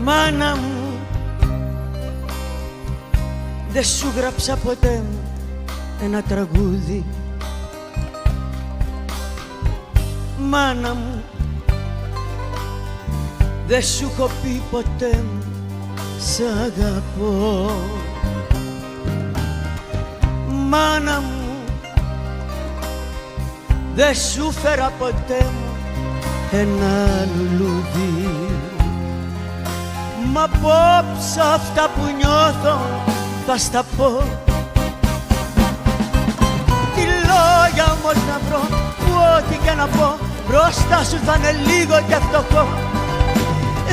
Μάνα μου, δεν σου γράψα ποτέ μου ένα τραγούδι. Μάνα μου, δεν σου έχω πει ποτέ μου σ' αγαπώ. Μάνα μου, δεν σου φέρα ποτέ μου ένα λουλούδι. Μα απόψε αυτά που νιώθω θα στα πω. Τι λόγια όμως να βρω που ό,τι και να πω μπροστά σου θα είναι λίγο και φτωχό.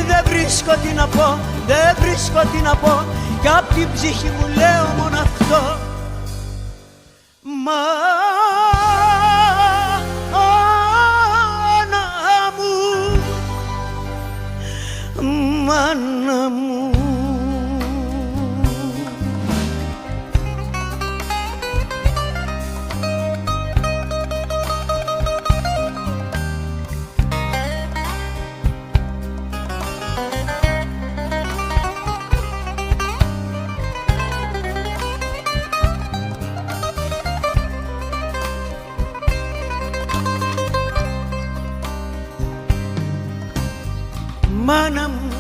Δεν βρίσκω τι να πω, δεν βρίσκω τι να πω κι απ' την ψυχή μου λέω μόνο αυτό. Μάνα μου, μάνα μου,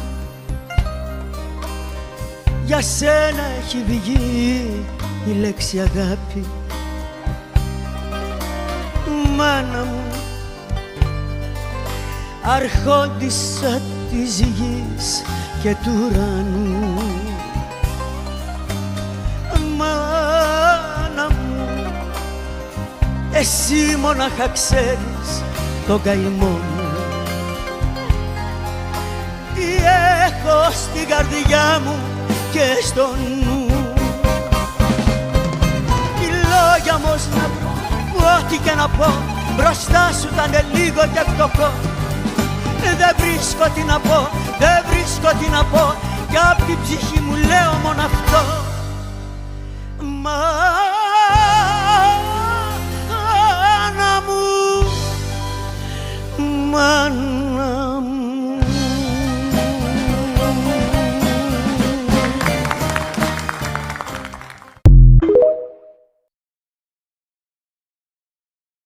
για σένα έχει βγει η λέξη αγάπη. Μάνα μου, αρχόντισσα της γης και του ουρανού. Μάνα μου, εσύ μονάχα ξέρεις τον καημό μου. Τι έχω στην καρδιά μου και στο νου. Τι λόγια όμως να βρω που ό,τι και να πω μπροστά σου θα είναι λίγο και φτωχό. Δεν βρίσκω τι να πω, δεν βρίσκω τι να πω κι απ' την ψυχή μου λέω μόνο αυτό.